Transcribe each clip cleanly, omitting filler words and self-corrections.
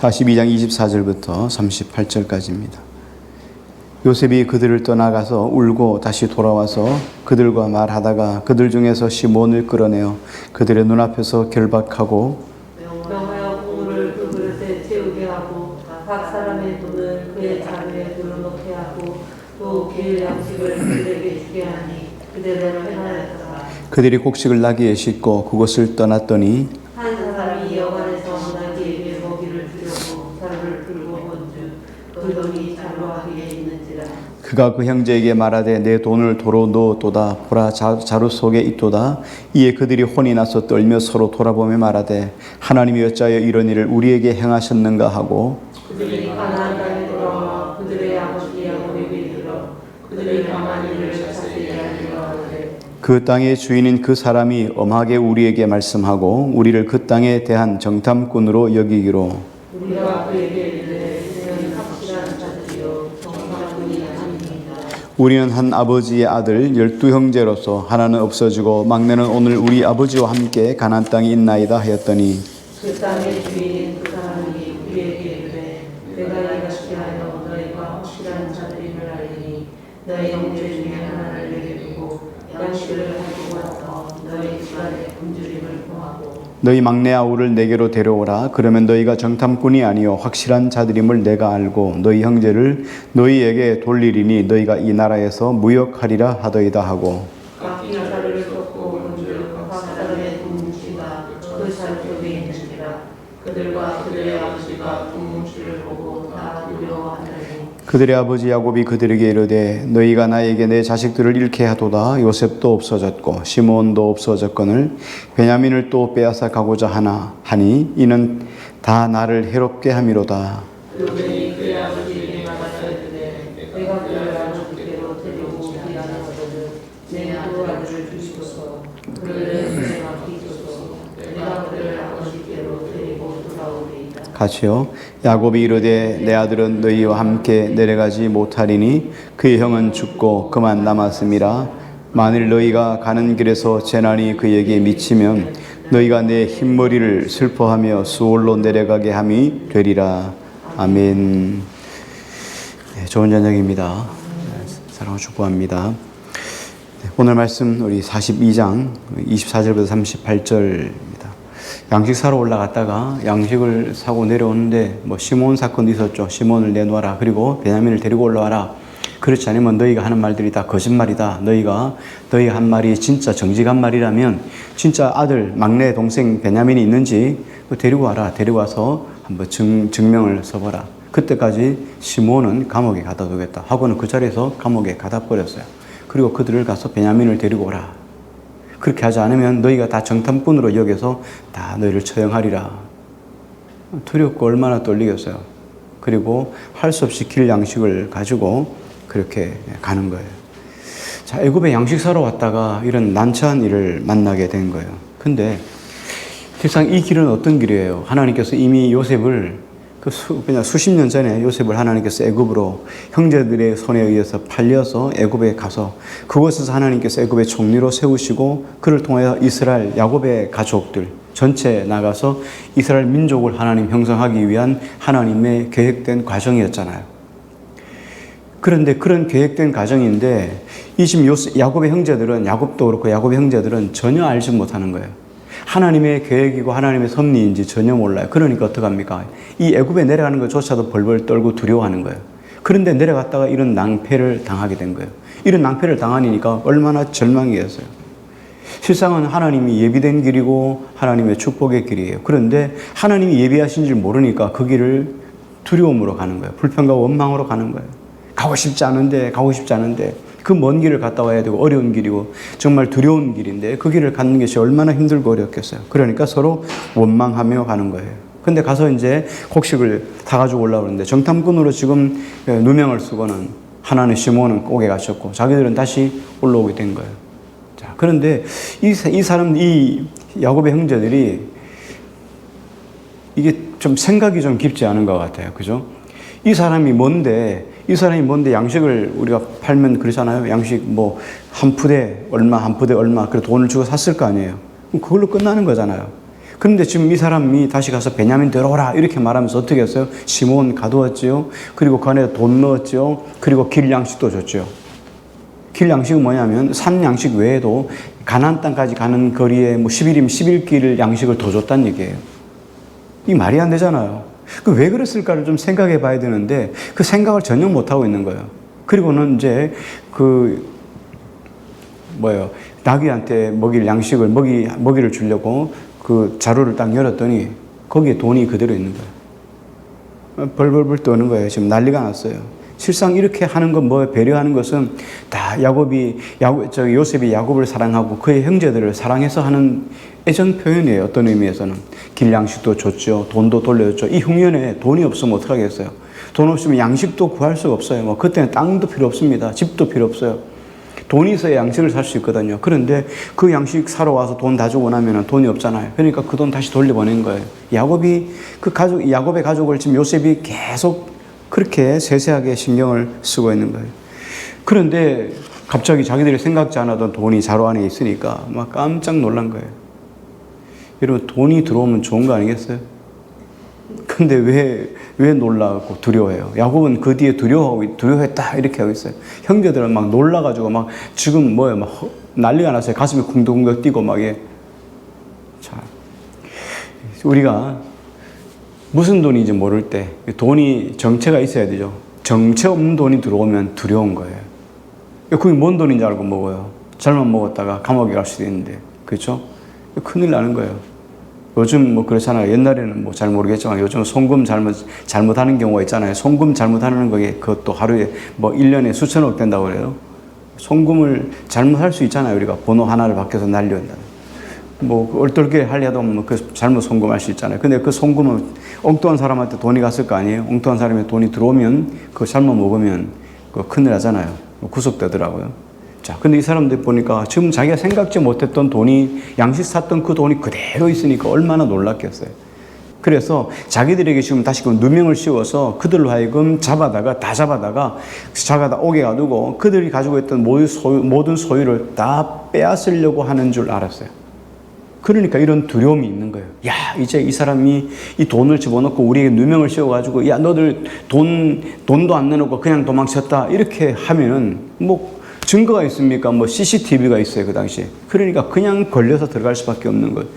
42장 24절부터 38절까지입니다. 요셉이 그들을 떠나가서 울고 다시 돌아와서 그들과 말하다가 그들 중에서 시몬을 끌어내어 그들의 눈앞에서 결박하고 명하여 국물을 그 그릇에 채우게 하고 각 사람의 돈을 그의 자루에 둘러놓게 하고 또 길 양식을 그들에게 주게 하니 그대로 행하였더라. 그들이 곡식을 나귀에 싣고 그곳을 떠났더니 한 사람이 여관에서 나귀에게 먹이를 주려고 자루를 들고 본즉 그 돈이 자루 아귀에 있는지라. 그가 그 형제에게 말하되 내 돈을 도로 넣었도다 보라 자루 속에 있도다. 이에 그들이 혼이 나서 떨며 서로 돌아보며 말하되 하나님이 어찌하여 이런 일을 우리에게 행하셨는가 하고 그들이 가나안 땅에 돌아와 그들의 아버지 야곱에게 이르러 그들이 망한 일을 자세히 알리려 하되 그 땅의 주인인 그 사람이 엄하게 우리에게 말씀하고 우리를 그 땅에 대한 정탐꾼으로 여기기로 우리가 그에게 이르되 그는 확실한 자들이요 정탐꾼이 아닙니다. 우리는 한 아버지의 아들 12형제로서 하나는 없어지고 막내는 오늘 우리 아버지와 함께 가나안 땅에 있나이다 하였더니 그 땅의 주인인 그 사람이 우리에게 이르되 내가 이같이 하여 너희가 확실한 자들임을 알리니 너희 형제 중에 하나를 내게 두고 양식을 가지고 와서 너희 집안의 굶주림을 봉하고 너희 막내 아우를 내게로 데려오라. 그러면 너희가 정탐꾼이 아니요 확실한 자들임을 내가 알고 너희 형제를 너희에게 돌리리니 너희가 이 나라에서 무역하리라 하더이다 하고 각기 자루를 꺾고 본즉 각 사람의 돈뭉치가 그 자루 속에 있는지라. 그들과 그들의 아버지가 돈뭉치를 보고 다 두려워하더니 그들의 아버지 야곱이 그들에게 이르되 너희가 나에게 내 자식들을 잃게 하도다. 요셉도 없어졌고 시몬도 없어졌거늘 베냐민을 또 빼앗아 가고자 하니 이는 다 나를 해롭게 함이로다. 그들이 그의 아버지에게 말하여 이르되 내가 그를 아버지께로 데리고 오지 않았거든. 내 두 아들을 주시소서. 그를 손에 맡기소서. 내가 그를 아버지께로 데리고 돌아오리이다. 같이요. 야곱이 이르되 내 아들은 너희와 함께 내려가지 못하리니 그의 형은 죽고 그만 남았음이라. 만일 너희가 가는 길에서 재난이 그에게 미치면 너희가 내 흰머리를 슬퍼하며 수월로 내려가게 함이 되리라. 아멘. 네, 좋은 저녁입니다. 사랑을 축복합니다. 오늘 말씀 우리 42장 24절부터 38절입니다. 양식 사러 올라갔다가 양식을 사고 내려오는데 시몬 사건도 있었죠. 시몬을 내놓아라. 그리고 베냐민을 데리고 올라와라. 그렇지 않으면 너희가 하는 말들이 다 거짓말이다. 너희 한 말이 진짜 정직한 말이라면 진짜 아들 막내 동생 베냐민이 있는지 데리고 와라. 데리고 와서 한번 증명을 써보라. 그때까지 시몬은 감옥에 가다 두겠다 하고는 그 자리에서 감옥에 가다 버렸어요. 그리고 그들을 가서 베냐민을 데리고 오라. 그렇게 하지 않으면 너희가 다 정탐꾼으로 여겨서 다 너희를 처형하리라. 두렵고 얼마나 떨리겠어요. 그리고 할 수 없이 길 양식을 가지고 그렇게 가는 거예요. 자, 애굽에 양식 사러 왔다가 이런 난처한 일을 만나게 된 거예요. 근데 실상 이 길은 어떤 길이에요? 하나님께서 이미 요셉을 그냥 수십 년 전에 요셉을 하나님께서 애굽으로 형제들의 손에 의해서 팔려서 애굽에 가서 그곳에서 하나님께서 애굽의 총리로 세우시고 그를 통하여 이스라엘 야곱의 가족들 전체 나가서 이스라엘 민족을 하나님 형성하기 위한 하나님의 계획된 과정이었잖아요. 그런데 그런 계획된 과정인데 이 지금 야곱의 형제들은 야곱도 그렇고 야곱의 형제들은 전혀 알지 못하는 거예요. 하나님의 계획이고 하나님의 섭리인지 전혀 몰라요. 그러니까 어떡합니까? 이 애굽에 내려가는 것조차도 벌벌 떨고 두려워하는 거예요. 그런데 내려갔다가 이런 낭패를 당하게 된 거예요. 이런 낭패를 당하니까 얼마나 절망이었어요. 실상은 하나님이 예비된 길이고 하나님의 축복의 길이에요. 그런데 하나님이 예비하신 줄 모르니까 그 길을 두려움으로 가는 거예요. 불평과 원망으로 가는 거예요. 가고 싶지 않은데 그 먼 길을 갔다 와야 되고 어려운 길이고 정말 두려운 길인데 그 길을 가는 것이 얼마나 힘들고 어렵겠어요. 그러니까 서로 원망하며 가는 거예요. 근데 가서 이제 곡식을 다 가지고 올라오는데 정탐꾼으로 지금 누명을 쓰고는 하나는 시몬은 꼭에 갇혔고 자기들은 다시 올라오게 된 거예요. 자, 그런데 이 야곱의 형제들이 이게 좀 생각이 좀 깊지 않은 것 같아요. 그죠? 이 사람이 뭔데 양식을 우리가 팔면 그러잖아요. 양식 한 푸대 얼마, 그래 돈을 주고 샀을 거 아니에요. 그럼 그걸로 끝나는 거잖아요. 그런데 지금 이 사람이 다시 가서 베냐민 데려오라 이렇게 말하면서 어떻게 했어요? 시몬 가두었지요. 그리고 그 안에 돈 넣었죠. 그리고 길 양식도 줬죠. 길 양식은 뭐냐면 산 양식 외에도 가나안 땅까지 가는 거리에 뭐 10일이면 11길 양식을 더 줬다는 얘기예요. 이 말이 안 되잖아요. 그 왜 그랬을까를 좀 생각해 봐야 되는데 그 생각을 전혀 못 하고 있는 거예요. 그리고는 이제 나귀한테 먹일 양식을 먹이를 주려고 그 자루를 딱 열었더니 거기에 돈이 그대로 있는 거예요. 벌벌벌 떠는 거예요. 지금 난리가 났어요. 실상 이렇게 하는 건 배려하는 것은 다 요셉이 야곱을 사랑하고 그의 형제들을 사랑해서 하는 애정 표현이에요. 어떤 의미에서는. 길 양식도 줬죠. 돈도 돌려줬죠. 이 흉년에 돈이 없으면 어떡하겠어요? 돈 없으면 양식도 구할 수가 없어요. 뭐 그때는 땅도 필요 없습니다. 집도 필요 없어요. 돈이 있어야 양식을 살 수 있거든요. 그런데 그 양식 사러 와서 돈 다 주고 나면 돈이 없잖아요. 그러니까 그 돈 다시 돌려보낸 거예요. 야곱의 가족을 지금 요셉이 계속 그렇게 세세하게 신경을 쓰고 있는 거예요. 그런데 갑자기 자기들이 생각지 않았던 돈이 자루 안에 있으니까 막 깜짝 놀란 거예요. 여러분, 돈이 들어오면 좋은 거 아니겠어요? 근데 왜 놀라고 두려워해요? 야곱은 그 뒤에 두려워했다 이렇게 하고 있어요. 형제들은 막 놀라가지고 막 지금 막 난리가 났어요. 가슴이 쿵덕쿵덕 뛰고 막 자, 우리가 무슨 돈인지 모를 때 돈이 정체가 있어야 되죠. 정체 없는 돈이 들어오면 두려운 거예요. 그게 뭔 돈인지 알고 먹어요. 잘못 먹었다가 감옥에 갈 수도 있는데, 그렇죠? 큰일 나는 거예요. 요즘 뭐 그렇잖아요. 옛날에는 뭐 잘 모르겠지만 요즘 송금 잘못하는 경우가 있잖아요. 송금 잘못하는 거에 그것도 하루에 뭐 1년에 수천억 된다고 그래요. 송금을 잘못할 수 있잖아요. 우리가 번호 하나를 바뀌어서 날려온다. 뭐 얼떨결에 하려도 뭐 그 잘못 송금할 수 있잖아요. 근데 그 송금은 엉뚱한 사람한테 돈이 갔을 거 아니에요. 엉뚱한 사람의 돈이 들어오면 그거 잘못 먹으면 그거 큰일 나잖아요. 구속되더라고요. 자, 근데 이 사람들 보니까 지금 자기가 생각지 못했던 돈이, 양식 샀던 그 돈이 그대로 있으니까 얼마나 놀랐겠어요. 그래서 자기들에게 지금 다시금 누명을 씌워서 그들로 하여금 잡아다가 오게 가두고 그들이 가지고 있던 모든 소유를 다 빼앗으려고 하는 줄 알았어요. 그러니까 이런 두려움이 있는 거예요. 야, 이제 이 사람이 이 돈을 집어넣고 우리에게 누명을 씌워가지고, 야, 너들 돈도 안 내놓고 그냥 도망쳤다. 이렇게 하면은 뭐 증거가 있습니까? 뭐 CCTV가 있어요, 그 당시에. 그러니까 그냥 걸려서 들어갈 수밖에 없는 거예요.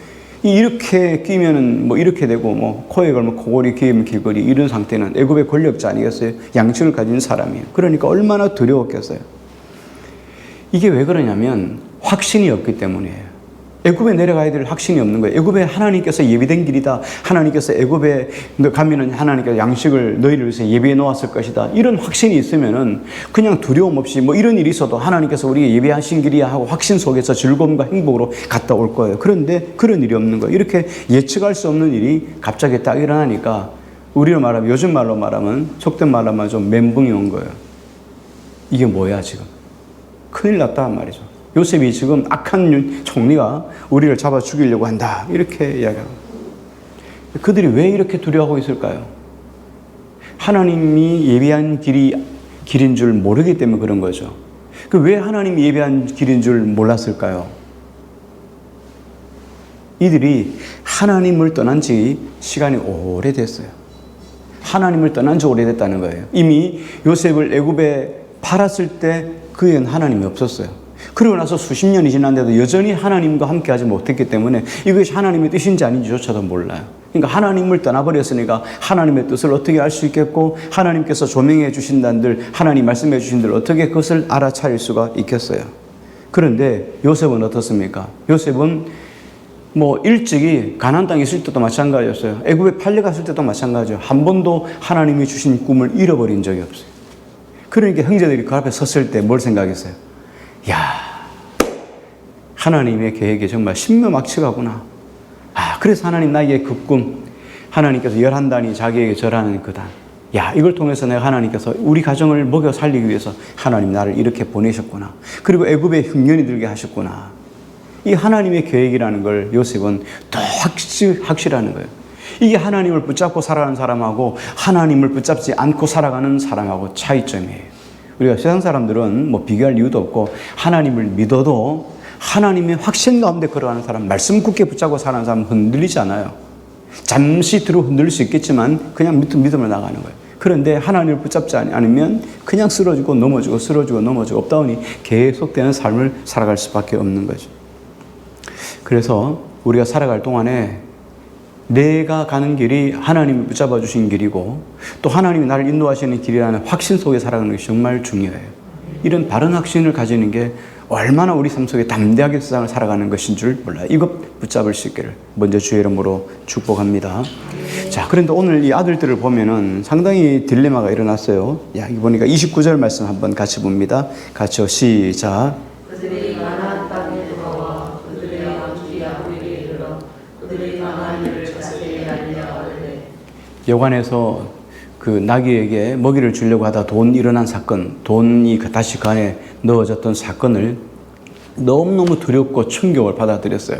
이렇게 끼면은 뭐 이렇게 되고, 뭐 코에 걸면 코골이, 귀에 걸면 귀걸이, 이런 상태는 애굽의 권력자 아니겠어요? 양식을 가진 사람이에요. 그러니까 얼마나 두려웠겠어요. 이게 왜 그러냐면 확신이 없기 때문이에요. 애굽에 내려가야 될 확신이 없는 거예요. 애굽에 하나님께서 예비된 길이다. 하나님께서 애굽에 가면은 하나님께서 양식을 너희를 위해서 예비해 놓았을 것이다. 이런 확신이 있으면은 그냥 두려움 없이 뭐 이런 일이 있어도 하나님께서 우리에게 예비하신 길이야 하고 확신 속에서 즐거움과 행복으로 갔다 올 거예요. 그런데 그런 일이 없는 거예요. 이렇게 예측할 수 없는 일이 갑자기 딱 일어나니까 우리로 말하면, 요즘 말로 말하면, 속된 말로 말하면 좀 멘붕이 온 거예요. 이게 뭐야 지금? 큰일 났단 말이죠. 요셉이 지금 악한 총리가 우리를 잡아 죽이려고 한다. 이렇게 이야기합니다. 그들이 왜 이렇게 두려워하고 있을까요? 하나님이 예비한 길인 줄 모르기 때문에 그런 거죠. 왜 하나님이 예비한 길인 줄 몰랐을까요? 이들이 하나님을 떠난 지 시간이 오래됐어요. 하나님을 떠난 지 오래됐다는 거예요. 이미 요셉을 애굽에 팔았을 때 그에는 하나님이 없었어요. 그러고 나서 수십 년이 지났는데도 여전히 하나님과 함께 하지 못했기 때문에 이것이 하나님의 뜻인지 아닌지조차도 몰라요. 그러니까 하나님을 떠나버렸으니까 하나님의 뜻을 어떻게 알 수 있겠고, 하나님께서 조명해 주신다는들, 하나님 말씀해 주신들 어떻게 그것을 알아차릴 수가 있겠어요. 그런데 요셉은 어떻습니까? 요셉은 뭐 일찍이 가나안 땅에 있을 때도 마찬가지였어요. 애굽에 팔려갔을 때도 마찬가지예요. 한 번도 하나님이 주신 꿈을 잃어버린 적이 없어요. 그러니까 형제들이 그 앞에 섰을 때 뭘 생각했어요? 야, 하나님의 계획이 정말 신묘막측하구나. 그래서 하나님 나에게 그 꿈, 하나님께서 11단이 자기에게 절하는 그 단. 야, 이걸 통해서 내가 하나님께서 우리 가정을 먹여 살리기 위해서 하나님 나를 이렇게 보내셨구나. 그리고 애굽에 흉년이 들게 하셨구나. 이 하나님의 계획이라는 걸 요셉은 더 확실하는 거예요. 이게 하나님을 붙잡고 살아가는 사람하고 하나님을 붙잡지 않고 살아가는 사람하고 차이점이에요. 우리가 세상 사람들은 뭐 비교할 이유도 없고 하나님을 믿어도 하나님의 확신 가운데 걸어가는 사람, 말씀 굳게 붙잡고 사는 사람 흔들리지 않아요. 잠시 뒤로 흔들릴 수 있겠지만 그냥 믿음으로 나가는 거예요. 그런데 하나님을 붙잡지 않으면 그냥 쓰러지고 넘어지고 쓰러지고 넘어지고 업다운이 계속되는 삶을 살아갈 수밖에 없는 거죠. 그래서 우리가 살아갈 동안에 내가 가는 길이 하나님이 붙잡아 주신 길이고 또 하나님이 나를 인도하시는 길이라는 확신 속에 살아가는 것이 정말 중요해요. 이런 바른 확신을 가지는 게 얼마나 우리 삶 속에 담대하게 세상을 살아가는 것인 줄 몰라요. 이것 붙잡을 수 있기를 먼저 주의 이름으로 축복합니다. 자, 그런데 오늘 이 아들들을 보면은 상당히 딜레마가 일어났어요. 야, 이거 보니까 29절 말씀 한번 같이 봅니다. 같이요. 시작. 그들이 가나안 땅에 들어와 그들의 아버지 야곱에게 이르러 그들이 가나안 일을 자세히 알려하되 여관에서 그 나귀에게 먹이를 주려고 하다 일어난 사건, 돈이 다시 그 안에 넣어졌던 사건을 너무너무 두렵고 충격을 받아들였어요.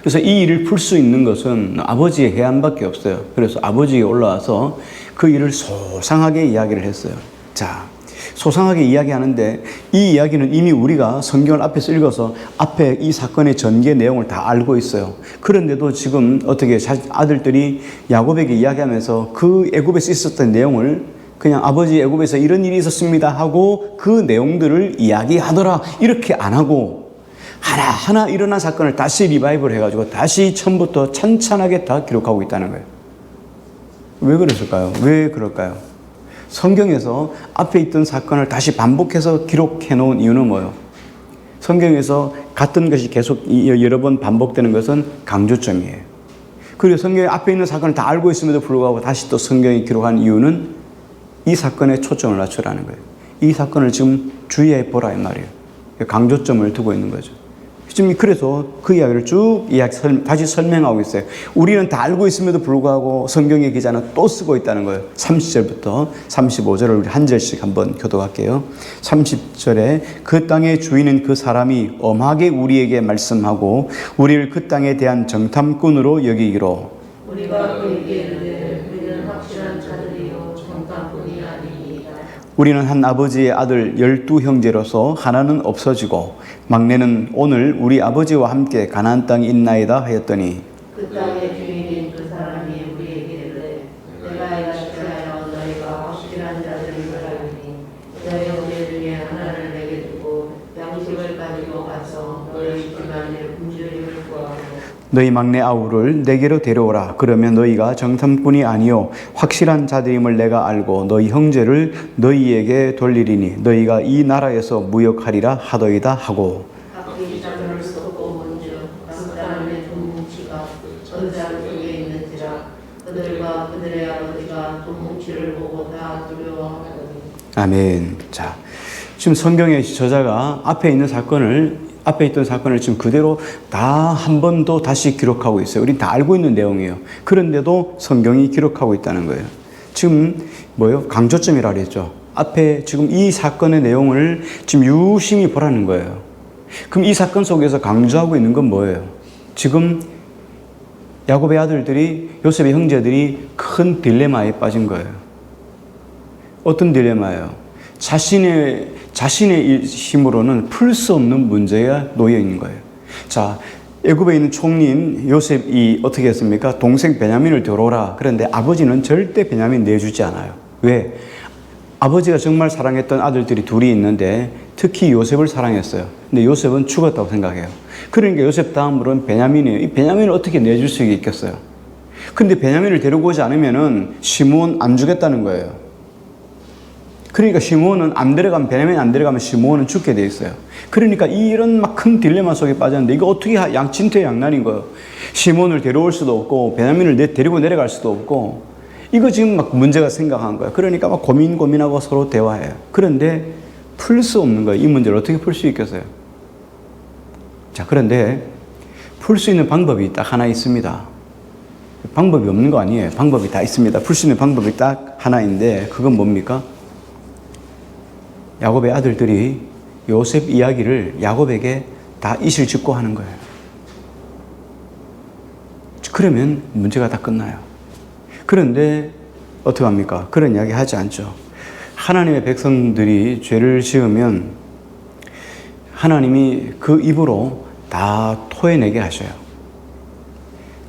그래서 이 일을 풀 수 있는 것은 아버지의 해안밖에 없어요. 그래서 아버지가 올라와서 그 일을 소상하게 이야기를 했어요. 자, 소상하게 이야기하는데 이 이야기는 이미 우리가 성경을 앞에서 읽어서 앞에 이 사건의 전개 내용을 다 알고 있어요. 그런데도 지금 어떻게 아들들이 야곱에게 이야기하면서 그 애굽에서 있었던 내용을 그냥 아버지 애굽에서 이런 일이 있었습니다 하고 그 내용들을 이야기하더라 이렇게 안 하고 하나하나 일어난 사건을 다시 리바이벌 해가지고 다시 처음부터 찬찬하게 다 기록하고 있다는 거예요. 왜 그랬을까요? 왜 그럴까요? 성경에서 앞에 있던 사건을 다시 반복해서 기록해 놓은 이유는 뭐예요? 성경에서 같은 것이 계속 여러 번 반복되는 것은 강조점이에요. 그리고 성경에 앞에 있는 사건을 다 알고 있음에도 불구하고 다시 또 성경이 기록한 이유는 이 사건에 초점을 맞추라는 거예요. 이 사건을 지금 주의해 보라 이 말이에요. 강조점을 두고 있는 거죠. 지금 그래서 그 이야기를 쭉 다시 설명하고 있어요. 우리는 다 알고 있음에도 불구하고 성경의 기자는 또 쓰고 있다는 거예요. 30절부터 35절을 우리 한 절씩 한번 교독할게요. 30절에 그 땅의 주인은 그 사람이 엄하게 우리에게 말씀하고 우리를 그 땅에 대한 정탐꾼으로 여기기로 우리가 그에게 이르되 우리는 확실한 자들이요 정탐꾼이 아니니이다. 우리는 한 아버지의 아들 12형제로서 하나는 없어지고 막내는 오늘 우리 아버지와 함께 가나안 땅에 있나이다 하였더니 그 땅의 주인인 그 사람이 우리에게 이르되 내가 이같이 하여 너희가 확실한 자들임을 알리니 너희 형제 중에 하나를 내게 두고 양식을 가지고 가서 너희 집안의 굶주림을 구하고 너희 막내 아우를 내게로 데려오라. 그러면 너희가 정탐꾼이 아니요 확실한 자들임을 내가 알고 너희 형제를 너희에게 돌리리니 너희가 이 나라에서 무역하리라 하더이다 하고 각기 자손을 쏟고 문즉 그 사람의 돈 뭉치가 전장 속에 있는지라 그들과 그들의 아버지가 돈 뭉치를 보고 다 두려워하더니 아멘. 자, 지금 성경의 저자가 앞에 있던 사건을 지금 그대로 다 한 번 더 다시 기록하고 있어요. 우린 다 알고 있는 내용이에요. 그런데도 성경이 기록하고 있다는 거예요. 지금 강조점이라 그랬죠. 앞에 지금 이 사건의 내용을 지금 유심히 보라는 거예요. 그럼 이 사건 속에서 강조하고 있는 건 뭐예요? 지금 야곱의 아들들이, 요셉의 형제들이 큰 딜레마에 빠진 거예요. 어떤 딜레마예요? 자신의 힘으로는 풀 수 없는 문제가 놓여 있는 거예요. 자, 애굽에 있는 총리인 요셉이 어떻게 했습니까? 동생 베냐민을 데려오라. 그런데 아버지는 절대 베냐민 내주지 않아요. 왜? 아버지가 정말 사랑했던 아들들이 둘이 있는데 특히 요셉을 사랑했어요. 근데 요셉은 죽었다고 생각해요. 그러니까 요셉 다음으로는 베냐민이에요. 이 베냐민을 어떻게 내줄 수 있겠어요? 근데 베냐민을 데리고 오지 않으면은 시므온 안 주겠다는 거예요. 그러니까 시므온은 안 데려가면, 베냐민이 안 데려가면 시므온은 죽게 돼 있어요. 그러니까 이런 막 큰 딜레마 속에 빠졌는데 이거 어떻게 진퇴양난인 거예요. 시므온을 데려올 수도 없고 베냐민을 데리고 내려갈 수도 없고 이거 지금 막 문제가 생각한 거예요. 그러니까 막 고민하고 서로 대화해요. 그런데 풀 수 없는 거예요. 이 문제를 어떻게 풀 수 있겠어요? 자, 그런데 풀 수 있는 방법이 딱 하나 있습니다. 방법이 없는 거 아니에요. 방법이 다 있습니다. 풀 수 있는 방법이 딱 하나인데 그건 뭡니까? 야곱의 아들들이 요셉 이야기를 야곱에게 다 이실직고 하는 거예요. 그러면 문제가 다 끝나요. 그런데 어떻게 합니까? 그런 이야기 하지 않죠. 하나님의 백성들이 죄를 지으면 하나님이 그 입으로 다 토해내게 하셔요.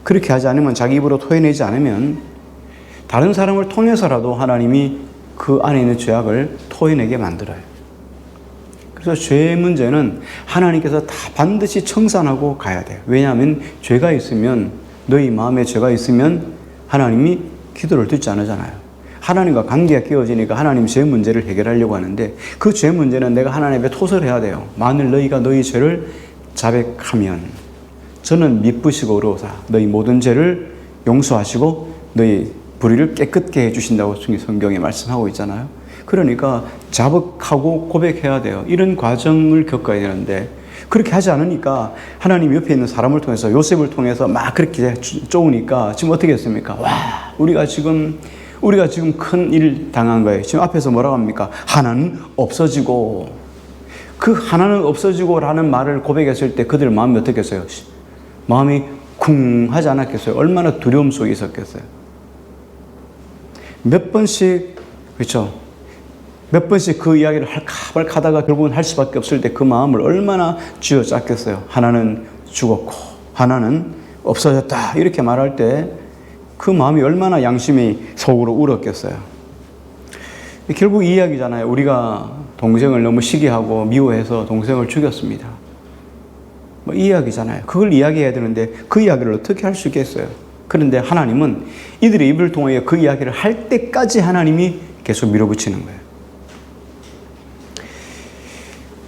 그렇게 하지 않으면, 자기 입으로 토해내지 않으면 다른 사람을 통해서라도 하나님이 그 안에 있는 죄악을 토해내게 만들어요. 그래서 죄의 문제는 하나님께서 다 반드시 청산하고 가야 돼요. 왜냐하면 죄가 있으면, 너희 마음에 죄가 있으면 하나님이 기도를 듣지 않으잖아요. 하나님과 관계가 깨어지니까 하나님 죄 문제를 해결하려고 하는데, 그 죄 문제는 내가 하나님 앞에 토설해야 돼요. 만일 너희가 너희 죄를 자백하면 저는 미쁘시고 의로우사 너희 모든 죄를 용서하시고 너희 불의를 깨끗게 해주신다고 성경에 말씀하고 있잖아요. 그러니까 자백하고 고백해야 돼요. 이런 과정을 겪어야 되는데, 그렇게 하지 않으니까 하나님 옆에 있는 사람을 통해서, 요셉을 통해서 막 그렇게 쪼으니까 지금 어떻게 했습니까? 와, 우리가 지금 큰 일 당한 거예요. 지금 앞에서 뭐라고 합니까? 하나는 없어지고. 그 하나는 없어지고라는 말을 고백했을 때 그들 마음이 어떻겠어요? 마음이 쿵 하지 않았겠어요? 얼마나 두려움 속에 있었겠어요? 몇 번씩, 그렇죠? 몇 번씩 그 이야기를 할까 하다가 결국은 할 수밖에 없을 때 그 마음을 얼마나 쥐어짰겠어요? 하나는 죽었고 하나는 없어졌다 이렇게 말할 때 그 마음이 얼마나 양심이 속으로 울었겠어요? 결국 이 이야기잖아요. 우리가 동생을 너무 시기하고 미워해서 동생을 죽였습니다. 뭐 이 이야기잖아요. 그걸 이야기해야 되는데 그 이야기를 어떻게 할 수 있겠어요? 그런데 하나님은 이들의 입을 통해 그 이야기를 할 때까지 하나님이 계속 밀어붙이는 거예요.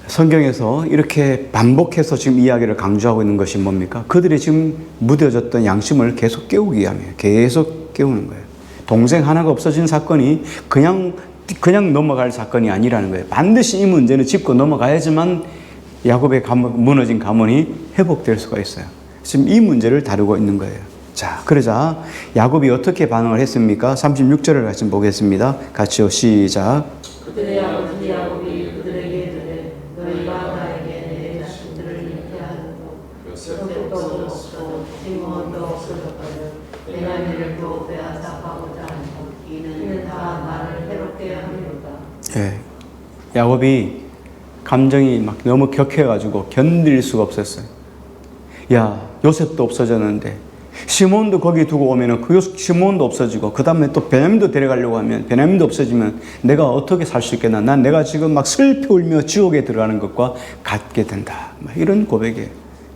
성경에서 이렇게 반복해서 지금 이야기를 강조하고 있는 것이 뭡니까? 그들의 지금 무뎌졌던 양심을 계속 깨우기 위함이에요. 계속 깨우는 거예요. 동생 하나가 없어진 사건이 그냥 넘어갈 사건이 아니라는 거예요. 반드시 이 문제는 짚고 넘어가야지만 야곱의 무너진 가문이 회복될 수가 있어요. 지금 이 문제를 다루고 있는 거예요. 자, 그러자 야곱이 어떻게 반응을 했습니까? 36절을 같이 보겠습니다. 같이요, 시작. 그들의 아버지 야곱이 그들에게 이르되 너희가 나에게 내 자식들을 잃게 하여도 요셉도 없고 시몬도 없어졌거든. 베냐민을 또 빼앗아가고자 하고 이는 다 나를 해롭게 하리로다. 예, 야곱이 감정이 막 너무 격해가지고 견딜 수가 없었어요. 야, 요셉도 없어졌는데 시몬도 거기 두고 오면은 그 시몬도 없어지고, 그 다음에 또 베냐민도 데려가려고 하면 베냐민도 없어지면 내가 어떻게 살 수 있겠나? 난 내가 지금 막 슬피 울며 지옥에 들어가는 것과 같게 된다. 이런 고백에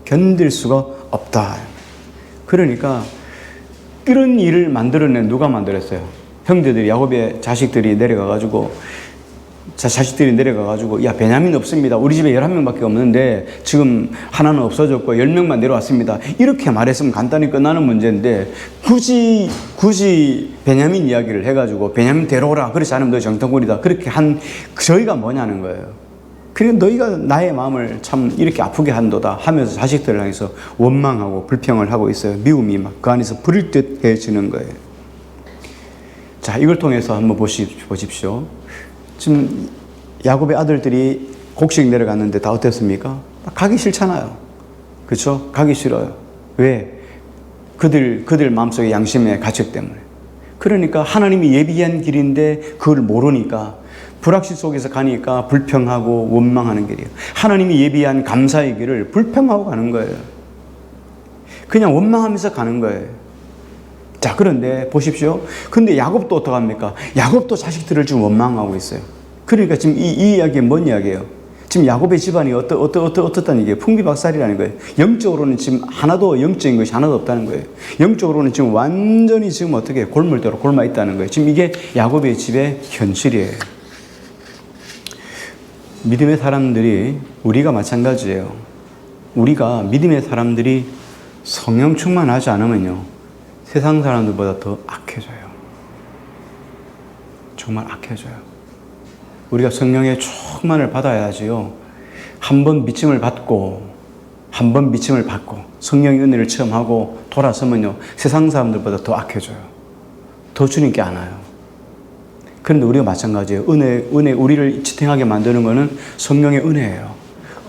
견딜 수가 없다. 그러니까 이런 일을 만들어낸 누가 만들었어요? 형제들이, 야곱의 자식들이 내려가가지고 야, 베냐민 없습니다. 우리 집에 11명밖에 없는데 지금 하나는 없어졌고 10명만 내려왔습니다. 이렇게 말했으면 간단히 끝나는 문제인데 굳이 베냐민 이야기를 해가지고 베냐민 데려오라. 그렇지 않으면 너 정통군이다. 그렇게 한 저희가 뭐냐는 거예요. 그러니까 너희가 나의 마음을 참 이렇게 아프게 한도다 하면서 자식들을 향해서 원망하고 불평을 하고 있어요. 미움이 막 그 안에서 부릴 듯 해지는 거예요. 자, 이걸 통해서 한번 보십시오. 지금 야곱의 아들들이 곡식 내려갔는데 다 어땠습니까? 가기 싫잖아요. 그렇죠? 가기 싫어요. 왜? 그들 마음속의 양심의 가책 때문에. 그러니까 하나님이 예비한 길인데 그걸 모르니까 불확실 속에서 가니까 불평하고 원망하는 길이에요. 하나님이 예비한 감사의 길을 불평하고 가는 거예요. 그냥 원망하면서 가는 거예요. 자, 그런데 보십시오. 근데 야곱도 어떡합니까? 야곱도 자식들을 지금 원망하고 있어요. 그러니까 지금 이 이야기는 뭔 이야기예요? 지금 야곱의 집안이 어떻다는 얘기예요? 풍비박살이라는 거예요. 영적으로는 지금 영적인 것이 하나도 없다는 거예요. 영적으로는 지금 완전히 지금 어떻게 골물대로 골마 있다는 거예요. 지금 이게 야곱의 집의 현실이에요. 믿음의 사람들이, 우리가 마찬가지예요. 우리가 믿음의 사람들이 성령 충만하지 않으면요, 세상 사람들보다 더 악해져요. 정말 악해져요. 우리가 성령의 충만을 받아야지요. 한 번 믿음을 받고 성령의 은혜를 체험하고 돌아서면요, 세상 사람들보다 더 악해져요. 더 주님께 안아요. 그런데 우리가 마찬가지예요. 은혜, 우리를 지탱하게 만드는 것은 성령의 은혜예요.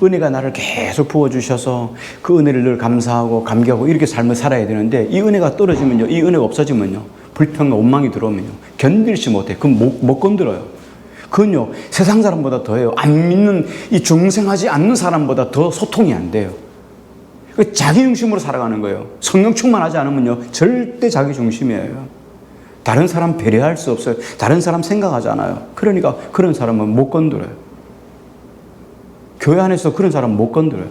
은혜가 나를 계속 부어주셔서 그 은혜를 늘 감사하고 감격하고 이렇게 삶을 살아야 되는데, 이 은혜가 떨어지면요, 이 은혜가 없어지면요, 불평과 원망이 들어오면요, 견딜지 못해. 그럼 못 건드려요. 그건요, 세상 사람보다 더해요. 안 믿는, 이 중생하지 않는 사람보다 더 소통이 안 돼요. 그 자기 중심으로 살아가는 거예요. 성령 충만하지 않으면요, 절대 자기 중심이에요. 다른 사람 배려할 수 없어요. 다른 사람 생각하지 않아요. 그러니까 그런 사람은 못 건드려요. 교회 안에서 그런 사람은 못 건드려요.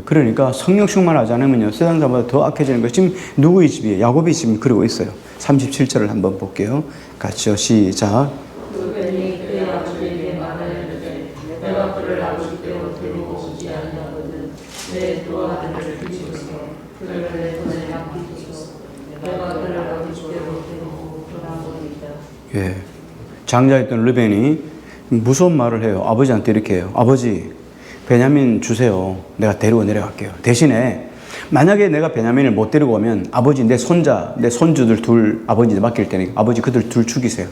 그러니까 성령 충만하지 않으면요, 세상 사람보다 더 악해지는 거예요. 지금 누구의 집이에요? 야곱이 지금 그러고 있어요. 37절을 한번 볼게요. 같이요. 시작. 그분이 그의 아버지에게 말하였는데 내가 그를 아버지께로 데리고 오지 아니하거든. 내 두 아들을 주시소서. 그를 내 손에 맡기소서. 내가 그를 아버지께로 데리고 돌아오리이다. 예. 장자였던 르벤이 무서운 말을 해요. 아버지한테 이렇게 해요. 아버지, 베냐민 주세요. 내가 데리고 내려갈게요. 대신에 만약에 내가 베냐민을 못 데리고 오면 아버지 내 손자, 내 손주들 둘 아버지한테 맡길 테니까 아버지 그들 둘 죽이세요.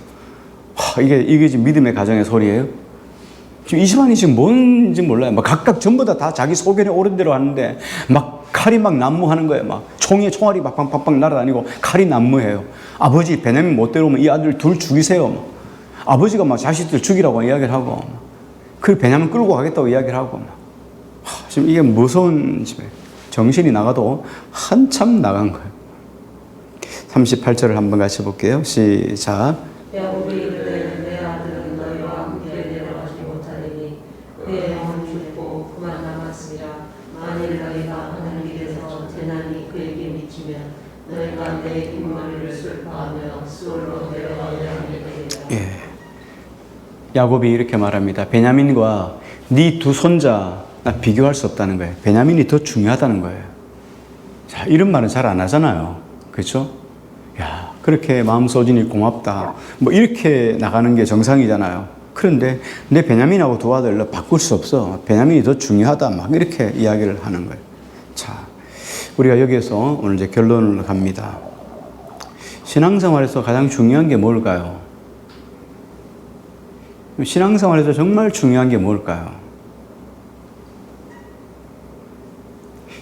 이게 지금 믿음의 가정의 소리예요? 지금 이 집안이 지금 뭔지 몰라요. 막 각각 전부 다 자기 소견에 옳은 대로 하는데 막 칼이 막 난무하는 거예요. 막 총알이 막 팡팡팡 날아다니고 칼이 난무해요. 아버지 베냐민 못 데려오면 이 아들 둘 죽이세요. 아버지가 막 자식들 죽이라고 이야기를 하고 그 베냐민 끌고 가겠다고 이야기를 하고 지금 이게 무서운 집이에요. 정신이 나가도 한참 나간 거예요. 38절을 한번 같이 볼게요. 시작. 야곱이 이르되 내 아들은 너희와 함께 내려가지 못하리니 그의 영은 죽고 그만 남았으리라. 만일 너희가 하는 길에서 재난이 그에게 미치면 너희가 내 뒷머리를 슬퍼하며 수월로 내려가야 하리라. 예. 야곱이 이렇게 말합니다. 베냐민과 네 두 손자 비교할 수 없다는 거예요. 베냐민이 더 중요하다는 거예요. 자, 이런 말은 잘 안 하잖아요. 그렇죠? 야, 그렇게 마음 소진이 고맙다. 뭐 이렇게 나가는 게 정상이잖아요. 그런데 내 베냐민하고 두 아들을 바꿀 수 없어. 베냐민이 더 중요하다. 막 이렇게 이야기를 하는 거예요. 자, 우리가 여기에서 오늘 이제 결론을 갑니다. 신앙생활에서 가장 중요한 게 뭘까요? 신앙생활에서 정말 중요한 게 뭘까요?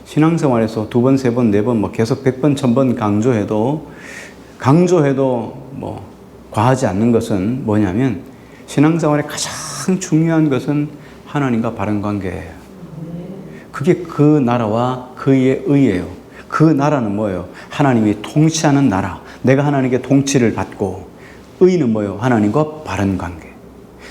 신앙생활에서 두 번, 세 번, 네 번, 뭐 계속 100번, 1000번 강조해도 뭐 과하지 않는 것은 뭐냐면 신앙생활의 가장 중요한 것은 하나님과 바른 관계예요. 그게 그 나라와 그의 의예요. 그 나라는 뭐예요? 하나님이 통치하는 나라. 내가 하나님께 통치를 받고, 의는 뭐예요? 하나님과 바른 관계.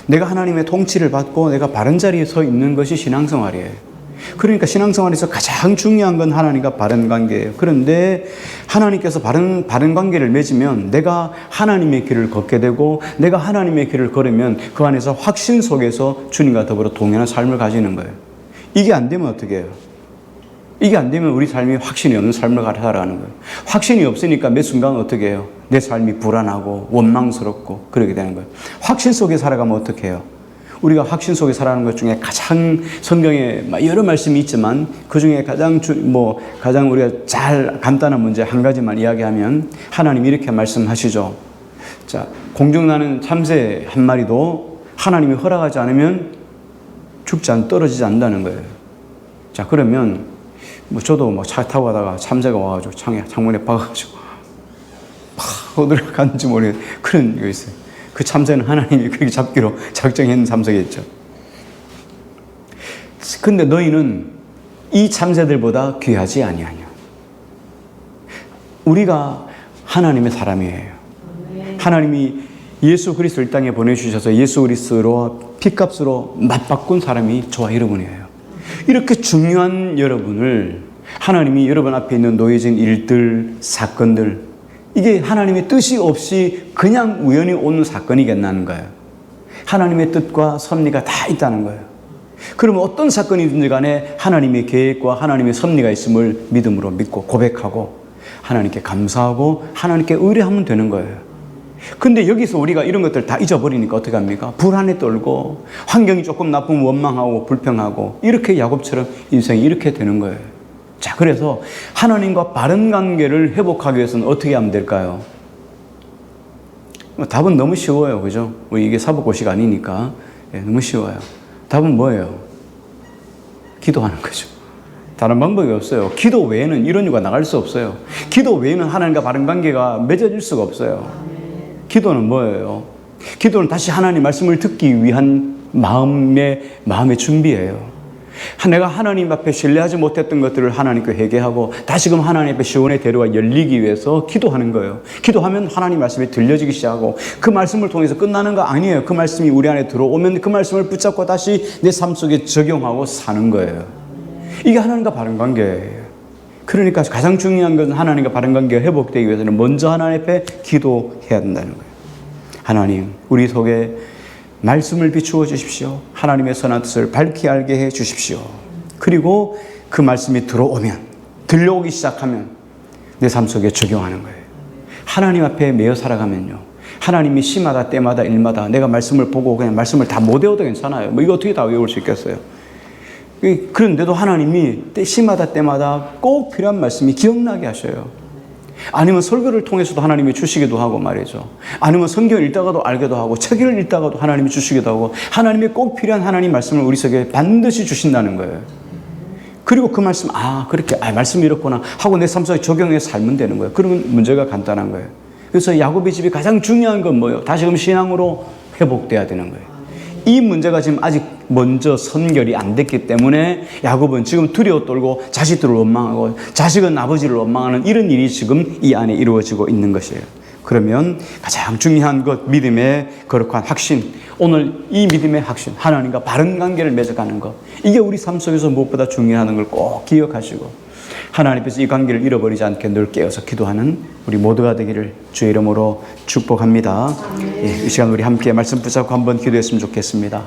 내가 하나님의 통치를 받고 내가 바른 자리에 서 있는 것이 신앙생활이에요. 그러니까 신앙생활에서 가장 중요한 건 하나님과 바른 관계예요. 그런데 하나님께서 바른 관계를 맺으면 내가 하나님의 길을 걷게 되고, 내가 하나님의 길을 걸으면 그 안에서 확신 속에서 주님과 더불어 동행하는 삶을 가지는 거예요. 이게 안 되면 어떻게 해요? 이게 안 되면 우리 삶이 확신이 없는 삶을 살아가는 거예요. 확신이 없으니까 매 순간 어떻게 해요? 내 삶이 불안하고 원망스럽고 그러게 되는 거예요. 확신 속에 살아가면 어떻게 해요? 우리가 확신 속에 살아가는 것 중에 가장 성경에 여러 말씀이 있지만 그 중에 가장 우리가 잘 간단한 문제 한 가지만 이야기하면 하나님이 이렇게 말씀하시죠. 자, 공중나는 참새 한 마리도 하나님이 허락하지 않으면 떨어지지 않는다는 거예요. 자, 그러면 저도 차 타고 가다가 참새가 와가지고 창문에 박아가지고 막 어디로 갔는지 모르겠어요. 그런 게 있어요. 그 참새는 하나님이 그렇게 잡기로 작정했는 참새겠죠. 근데 너희는 이 참새들보다 귀하지 아니하냐. 우리가 하나님의 사람이에요. 하나님이 예수 그리스도를 이 땅에 보내주셔서 예수 그리스도로 피값으로 맞바꾼 사람이 저와 여러분이에요. 이렇게 중요한 여러분을 하나님이 여러분 앞에 있는 놓여진 일들, 사건들, 이게 하나님의 뜻이 없이 그냥 우연히 오는 사건이겠나는 거예요. 하나님의 뜻과 섭리가 다 있다는 거예요. 그러면 어떤 사건이든지 간에 하나님의 계획과 하나님의 섭리가 있음을 믿음으로 믿고 고백하고 하나님께 감사하고 하나님께 의뢰하면 되는 거예요. 근데 여기서 우리가 이런 것들 다 잊어버리니까 어떻게 합니까? 불안에 떨고 환경이 조금 나쁘면 원망하고 불평하고 이렇게 야곱처럼 인생이 이렇게 되는 거예요. 자, 그래서 하나님과 바른 관계를 회복하기 위해서는 어떻게 하면 될까요? 답은 너무 쉬워요. 그죠? 이게 사법고시가 아니니까 너무 쉬워요. 답은 뭐예요? 기도하는 거죠. 다른 방법이 없어요. 기도 외에는 이런 이유가 나갈 수 없어요. 기도 외에는 하나님과 바른 관계가 맺어질 수가 없어요. 기도는 뭐예요? 기도는 다시 하나님 말씀을 듣기 위한 마음의 준비예요. 내가 하나님 앞에 신뢰하지 못했던 것들을 하나님께 회개하고 다시금 하나님 앞에 시온의 대로가 열리기 위해서 기도하는 거예요. 기도하면 하나님 말씀이 들려지기 시작하고 그 말씀을 통해서 끝나는 거 아니에요. 그 말씀이 우리 안에 들어오면 그 말씀을 붙잡고 다시 내 삶 속에 적용하고 사는 거예요. 이게 하나님과 바른 관계예요. 그러니까 가장 중요한 것은 하나님과 바른 관계가 회복되기 위해서는 먼저 하나님 앞에 기도해야 된다는 거예요. 하나님, 우리 속에 말씀을 비추어 주십시오. 하나님의 선한 뜻을 밝히 알게 해 주십시오. 그리고 그 말씀이 들려오기 시작하면 내 삶 속에 적용하는 거예요. 하나님 앞에 매여 살아가면요, 하나님이 시마다 때마다 일마다 내가 말씀을 보고 그냥 말씀을 다 못 외워도 괜찮아요. 뭐 이거 어떻게 다 외울 수 있겠어요? 그런데도 하나님이 시마다 때마다 꼭 필요한 말씀이 기억나게 하셔요. 아니면 설교를 통해서도 하나님이 주시기도 하고 말이죠. 아니면 성경을 읽다가도 알기도 하고 책을 읽다가도 하나님이 주시기도 하고 하나님이 꼭 필요한 하나님 말씀을 우리 속에 반드시 주신다는 거예요. 그리고 그 말씀, 그렇게 말씀이 이렇구나 하고 내 삶 속에 적용해서 살면 되는 거예요. 그러면 문제가 간단한 거예요. 그래서 야곱의 집이 가장 중요한 건 뭐예요? 다시금 신앙으로 회복돼야 되는 거예요. 이 문제가 지금 아직 먼저 선결이 안 됐기 때문에 야곱은 지금 두려워 떨고 자식들을 원망하고 자식은 아버지를 원망하는 이런 일이 지금 이 안에 이루어지고 있는 것이에요. 그러면 가장 중요한 것, 믿음의 거룩한 확신, 오늘 이 믿음의 확신, 하나님과 바른 관계를 맺어가는 것, 이게 우리 삶 속에서 무엇보다 중요한 걸 꼭 기억하시고 하나님께서 이 관계를 잃어버리지 않게 늘 깨어서 기도하는 우리 모두가 되기를 주의 이름으로 축복합니다. 이 시간 우리 함께 말씀 붙잡고 한번 기도했으면 좋겠습니다.